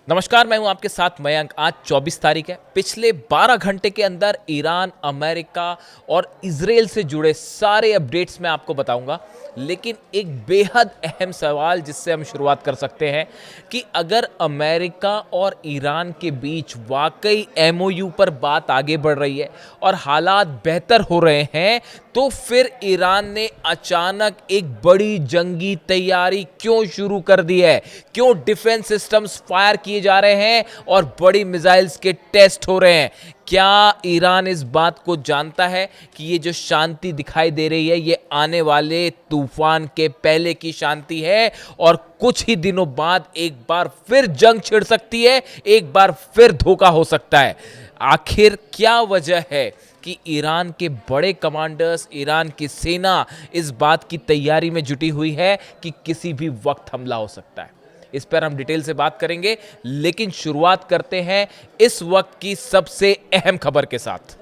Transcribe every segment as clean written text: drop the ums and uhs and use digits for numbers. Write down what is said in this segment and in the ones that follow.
नमस्कार, मैं हूं आपके साथ मयंक। आज 24 तारीख है। पिछले 12 घंटे के अंदर ईरान, अमेरिका और इजराइल से जुड़े सारे अपडेट्स मैं आपको बताऊंगा। लेकिन एक बेहद अहम सवाल जिससे हम शुरुआत कर सकते हैं कि अगर अमेरिका और ईरान के बीच वाकई एमओयू पर बात आगे बढ़ रही है और हालात बेहतर हो रहे हैं, तो फिर ईरान ने अचानक एक बड़ी जंगी तैयारी क्यों शुरू कर दी है? क्यों डिफेंस सिस्टम्स फायर किए जा रहे हैं और बड़ी मिसाइल्स के टेस्ट हो रहे हैं? क्या ईरान इस बात को जानता है कि ये जो शांति दिखाई दे रही है ये आने वाले तूफान के पहले की शांति है और कुछ ही दिनों बाद एक बार फिर जंग छिड़ सकती है, एक बार फिर धोखा हो सकता है? आखिर क्या वजह है कि ईरान के बड़े कमांडर्स, ईरान की सेना इस बात की तैयारी में जुटी हुई है कि किसी भी वक्त हमला हो सकता है? इस पर हम डिटेल से बात करेंगे, लेकिन शुरुआत करते हैं इस वक्त की सबसे अहम खबर के साथ।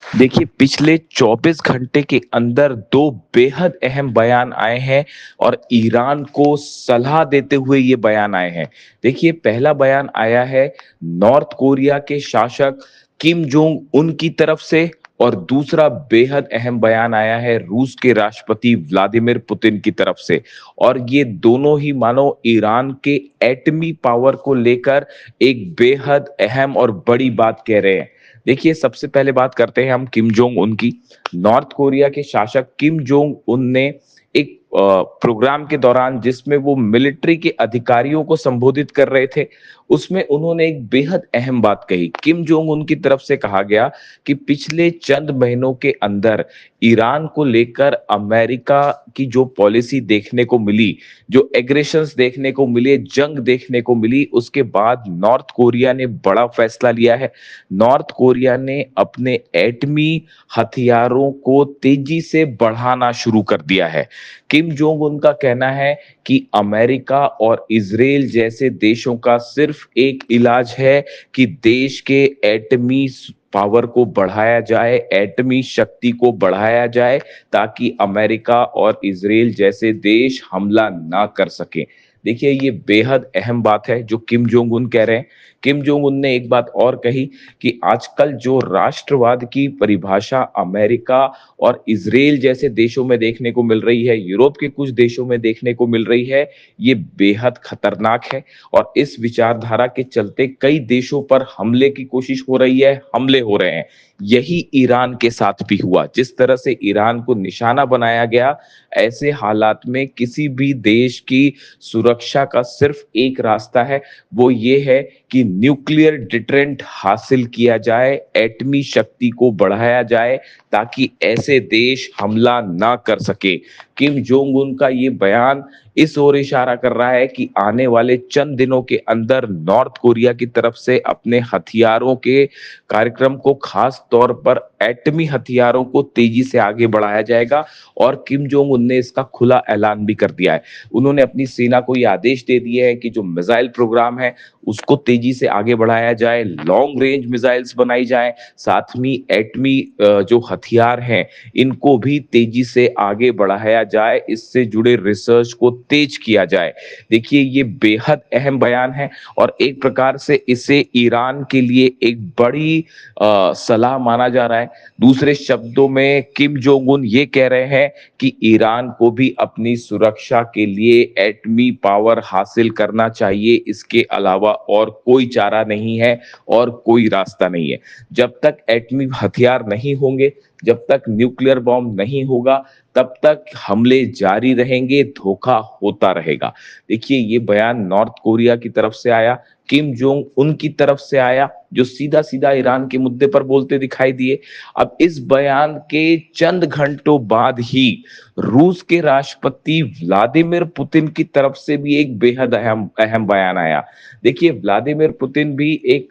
देखिए, पिछले 24 घंटे के अंदर दो बेहद अहम बयान आए हैं और ईरान को सलाह देते हुए ये बयान आए हैं। देखिए, पहला बयान आया है नॉर्थ कोरिया के शासक किम जोंग उन की तरफ से और दूसरा बेहद अहम बयान आया है रूस के राष्ट्रपति व्लादिमीर पुतिन की तरफ से। और ये दोनों ही मानो ईरान के एटमी पावर को लेकर एक बेहद अहम और बड़ी बात कह रहे हैं। देखिए, सबसे पहले बात करते हैं हम किम जोंग उन की। नॉर्थ कोरिया के शासक किम जोंग उन ने एक प्रोग्राम के दौरान जिसमें वो मिलिट्री के अधिकारियों को संबोधित कर रहे थे, उसमें उन्होंने एक बेहद अहम बात कही। किम जोंग उन की तरफ से कहा गया कि पिछले चंद महीनों के अंदर ईरान को लेकर अमेरिका की जो पॉलिसी देखने को मिली, जो एग्रेशंस देखने को मिले, जंग देखने को मिली, उसके बाद नॉर्थ कोरिया ने बड़ा फैसला लिया है। नॉर्थ कोरिया ने अपने एटमी हथियारों को तेजी से बढ़ाना शुरू कर दिया है। किम जोंग उनका कहना है कि अमेरिका और इजराइल जैसे देशों का सिर्फ एक इलाज है कि देश के एटमी पावर को बढ़ाया जाए, एटमी शक्ति को बढ़ाया जाए, ताकि अमेरिका और इजराइल जैसे देश हमला ना कर सके। देखिए, ये बेहद अहम बात है जो किम जोंग उन कह रहे हैं। किम जोंग उन ने एक बात और कही कि आजकल जो राष्ट्रवाद की परिभाषा अमेरिका और इजराइल जैसे देशों में देखने को मिल रही है, यूरोप के कुछ देशों में देखने को मिल रही है, ये बेहद खतरनाक है। और इस विचारधारा के चलते कई देशों पर हमले की कोशिश हो रही है, हमले हो रहे हैं। यही ईरान के साथ भी हुआ। जिस तरह से ईरान को निशाना बनाया गया, ऐसे हालात में किसी भी देश की सुरक्षा का सिर्फ एक रास्ता है, वो ये है कि न्यूक्लियर डिटरेंट हासिल किया जाए, एटमी शक्ति को बढ़ाया जाए, ताकि ऐसे देश हमला ना कर सके। किम जोंग उन का ये बयान इस ओर इशारा कर रहा है कि आने वाले चंद दिनों के अंदर नॉर्थ कोरिया की तरफ से अपने हथियारों के कार्यक्रम को, खास तौर पर एटमी हथियारों को तेजी से आगे बढ़ाया जाएगा। और किम जोंग उन ने इसका खुला ऐलान भी कर दिया है। उन्होंने अपनी सेना को यह आदेश दे दिए है कि जो मिसाइल प्रोग्राम है उसको तेजी से आगे बढ़ाया जाए, लॉन्ग रेंज मिसाइल्स बनाई जाए, साथ में एटमी जो हथियार हैं इनको भी तेजी से आगे बढ़ाया जाए, इससे जुड़े रिसर्च को तेज किया जाए। देखिए, ये बेहद अहम बयान है और एक प्रकार से इसे ईरान के लिए एक बड़ी सलाह माना जा रहा है। दूसरे शब्दों में किम जोंग उन ये कह रहे हैं कि ईरान को भी अपनी सुरक्षा के लिए एटमी पावर हासिल करना चाहिए, इसके अलावा और कोई चारा नहीं है और कोई रास्ता नहीं है। जब तक एटमी हथियार नहीं होंगे, जब तक न्यूक्लियर बॉम्ब नहीं होगा, तब तक हमले जारी रहेंगे, धोखा होता रहेगा। देखिए, ये बयान नॉर्थ कोरिया की तरफ से आया, किम जोंग उन की तरफ से आया, जो सीधा सीधा ईरान के मुद्दे पर बोलते दिखाई दिए। अब इस बयान के चंद घंटों बाद ही रूस के राष्ट्रपति व्लादिमीर पुतिन की तरफ से भी एक बेहद अहम अहम बयान आया। देखिए, व्लादिमीर पुतिन भी एक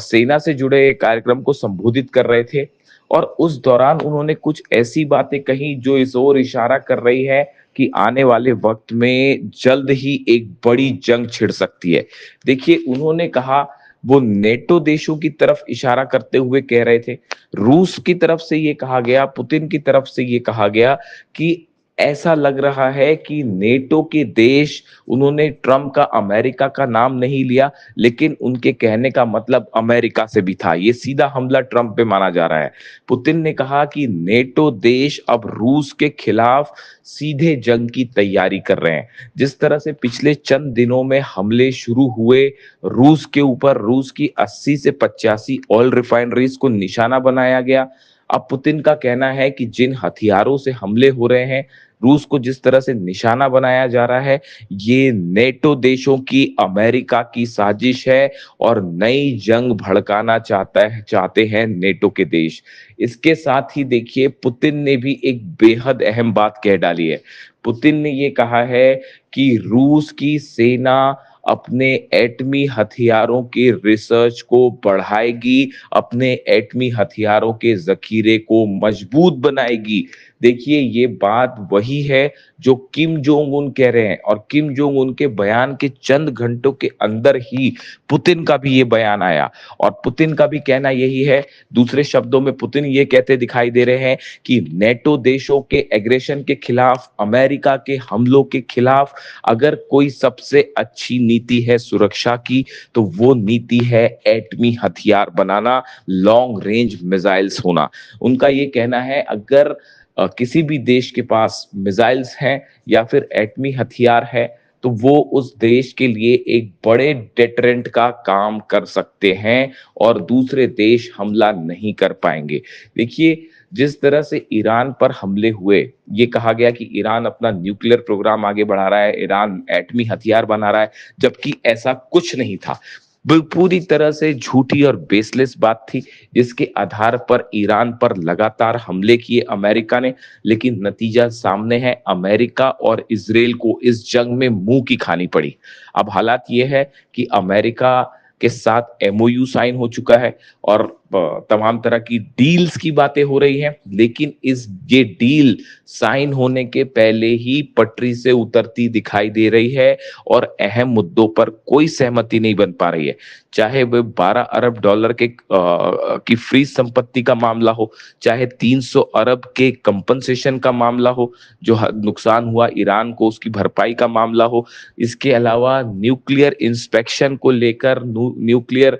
सेना से जुड़े कार्यक्रम को संबोधित कर रहे थे और उस दौरान उन्होंने कुछ ऐसी बातें कही जो इस ओर इशारा कर रही है कि आने वाले वक्त में जल्द ही एक बड़ी जंग छिड़ सकती है। देखिए, उन्होंने कहा, वो नेटो देशों की तरफ इशारा करते हुए कह रहे थे, रूस की तरफ से ये कहा गया, पुतिन की तरफ से ये कहा गया कि ऐसा लग रहा है कि नेटो के देश, उन्होंने ट्रंप का अमेरिका का नाम नहीं लिया, लेकिन उनके कहने का मतलब अमेरिका से भी था। ये सीधा हमला ट्रंप पे माना जा रहा है। पुतिन ने कहा कि नेटो देश अब रूस के खिलाफ सीधे जंग की तैयारी कर रहे हैं। जिस तरह से पिछले चंद दिनों में हमले शुरू हुए रूस के ऊपर, रूस की 80 से 85 ऑयल रिफाइनरीज को निशाना बनाया गया। अब पुतिन का कहना है कि जिन हथियारों से हमले हो रहे हैं, रूस को जिस तरह से निशाना बनाया जा रहा है, ये नेटो देशों की, अमेरिका की साजिश है और नई जंग भड़काना चाहते हैं नेटो के देश। इसके साथ ही देखिए, पुतिन ने भी एक बेहद अहम बात कह डाली है। पुतिन ने ये कहा है कि रूस की सेना अपने एटमी हथियारों के रिसर्च को बढ़ाएगी, अपने एटमी हथियारों के जखीरे को मजबूत बनाएगी। देखिए, ये बात वही है जो किम जोंग उन कह रहे हैं, और किम जोंग उन के बयान के चंद घंटों के अंदर ही पुतिन का भी ये बयान आया, और पुतिन का भी कहना यही है। दूसरे शब्दों में पुतिन ये कहते दिखाई दे रहे हैं कि नेटो देशों के एग्रेशन के खिलाफ, अमेरिका के हमलों के खिलाफ अगर कोई सबसे अच्छी नीति है सुरक्षा की, तो वो नीति है एटमी हथियार बनाना, लॉन्ग रेंज मिसाइल्स होना। उनका ये कहना है, अगर किसी भी देश के पास मिसाइल्स हैं या फिर एटमी हथियार है, तो वो उस देश के लिए एक बड़े डेटरेंट का काम कर सकते हैं और दूसरे देश हमला नहीं कर पाएंगे। देखिए, जिस तरह से ईरान पर हमले हुए, ये कहा गया कि ईरान अपना न्यूक्लियर प्रोग्राम आगे बढ़ा रहा है, ईरान एटमी हथियार बना रहा है, जबकि ऐसा कुछ नहीं था। पूरी तरह से झूठी और बेसलेस बात थी, जिसके आधार पर ईरान पर लगातार हमले किए अमेरिका ने। लेकिन नतीजा सामने है, अमेरिका और इजराइल को इस जंग में मुंह की खानी पड़ी। अब हालात ये है कि अमेरिका के साथ एमओयू साइन हो चुका है और तमाम तरह की डील्स की बातें हो रही हैं, लेकिन ये डील साइन होने के पहले ही पटरी से उतरती दिखाई दे रही है और अहम मुद्दों पर कोई सहमति नहीं बन पा रही है। चाहे वह 12 अरब डॉलर की फ्रीज संपत्ति का मामला हो, चाहे 300 अरब के कंपनसेशन का मामला हो, जो नुकसान हुआ ईरान को उसकी भरपाई का मामला हो, इसके अलावा न्यूक्लियर इंस्पेक्शन को लेकर, न्यूक्लियर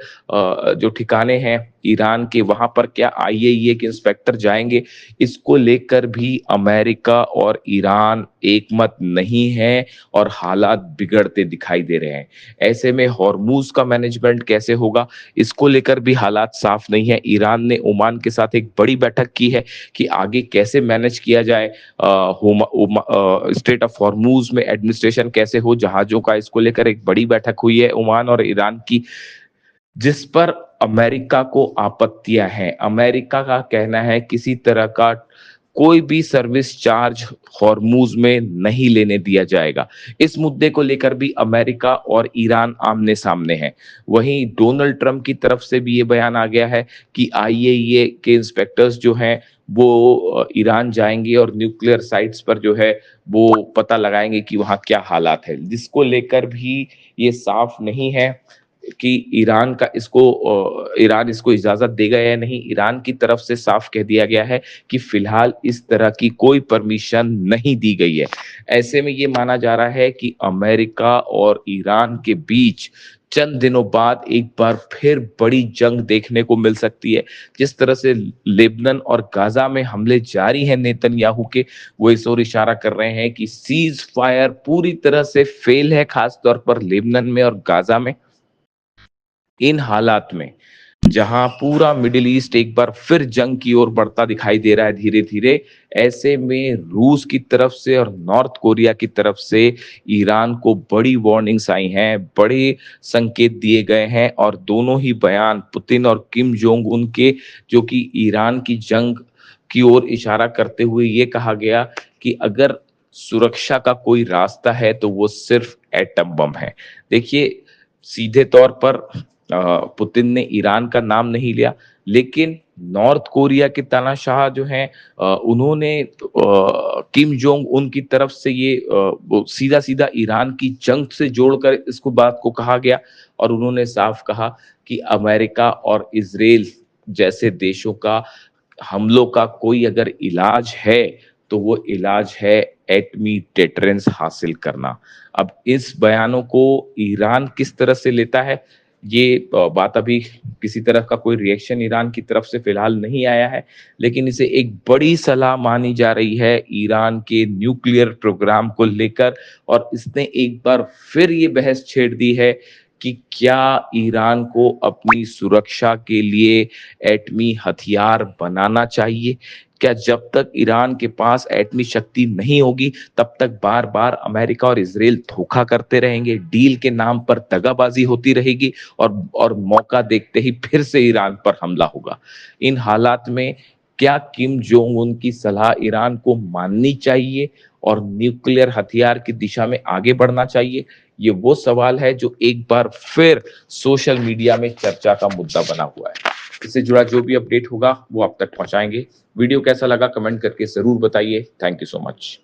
जो ठिकाने हैं ईरान के, वहां पर क्या आईएईए के इंस्पेक्टर जाएंगे, इसको लेकर भी अमेरिका और ईरान एक मत नहीं है और हालात बिगड़ते दिखाई दे रहे हैं। ऐसे में हॉर्मूज का मैनेजमेंट कैसे होगा, इसको लेकर भी हालात साफ नहीं है। ईरान ने ओमान के साथ एक बड़ी बैठक की है कि आगे कैसे मैनेज किया जाए, स्टेट ऑफ हॉर्मूज में एडमिनिस्ट्रेशन कैसे हो जहाजों का, इसको लेकर एक बड़ी बैठक हुई है ओमान और ईरान की, जिस पर अमेरिका को आपत्तियां हैं। अमेरिका का कहना है किसी तरह का कोई भी सर्विस चार्ज हॉर्मूज में नहीं लेने दिया जाएगा। इस मुद्दे को लेकर भी अमेरिका और ईरान आमने सामने हैं। वहीं डोनाल्ड ट्रंप की तरफ से भी ये बयान आ गया है कि आईएईए के इंस्पेक्टर्स जो हैं वो ईरान जाएंगे और न्यूक्लियर साइट्स पर जो है वो पता लगाएंगे कि वहां क्या हालात है, जिसको लेकर भी ये साफ नहीं है कि ईरान इसको इजाजत देगा या नहीं। ईरान की तरफ से साफ कह दिया गया है कि फिलहाल इस तरह की कोई परमिशन नहीं दी गई है। ऐसे में ये माना जा रहा है कि अमेरिका और ईरान के बीच चंद दिनों बाद एक बार फिर बड़ी जंग देखने को मिल सकती है। जिस तरह से लेबनान और गाजा में हमले जारी हैं नेतन्याहू के, वो इस ओर इशारा कर रहे हैं कि सीज फायर पूरी तरह से फेल है, खासतौर पर लेबनान में और गाजा में। इन हालात में जहां पूरा मिडिल ईस्ट एक बार फिर जंग की ओर बढ़ता दिखाई दे रहा है धीरे धीरे, ऐसे में रूस की तरफ से और नॉर्थ कोरिया की तरफ से ईरान को बड़ी वार्निंग्स आई हैं, बड़े संकेत दिए गए हैं, और दोनों ही बयान पुतिन और किम जोंग उन के, जो कि ईरान की जंग की ओर इशारा करते हुए ये कहा गया कि अगर सुरक्षा का कोई रास्ता है तो वो सिर्फ एटम बम है। देखिए, सीधे तौर पर पुतिन ने ईरान का नाम नहीं लिया, लेकिन नॉर्थ कोरिया के तानाशाह जो हैं, उन्होंने किम जोंग उन की तरफ से ये सीधा सीधा ईरान की जंग से जोड़कर इसको बात को कहा गया, और उन्होंने साफ कहा कि अमेरिका और इजराइल जैसे देशों का हमलों का कोई अगर इलाज है तो वो इलाज है एटमी डेटरेंस हासिल करना। अब इस बयानों को ईरान किस तरह से लेता है, ये बात अभी किसी तरह का कोई रिएक्शन ईरान की तरफ से फिलहाल नहीं आया है, लेकिन इसे एक बड़ी सलाह मानी जा रही है ईरान के न्यूक्लियर प्रोग्राम को लेकर। और इसने एक बार फिर ये बहस छेड़ दी है कि क्या ईरान को अपनी सुरक्षा के लिए एटमी हथियार बनाना चाहिए। क्या जब तक ईरान के पास एटमी शक्ति नहीं होगी तब तक बार बार अमेरिका और इजराइल धोखा करते रहेंगे, डील के नाम पर दगाबाजी होती रहेगी और मौका देखते ही फिर से ईरान पर हमला होगा। इन हालात में क्या किम जोंग उन की सलाह ईरान को माननी चाहिए और न्यूक्लियर हथियार की दिशा में आगे बढ़ना चाहिए? ये वो सवाल है जो एक बार फिर सोशल मीडिया में चर्चा का मुद्दा बना हुआ है। इससे जुड़ा जो भी अपडेट होगा वो आप तक पहुंचाएंगे। वीडियो कैसा लगा कमेंट करके जरूर बताइए। Thank you so much.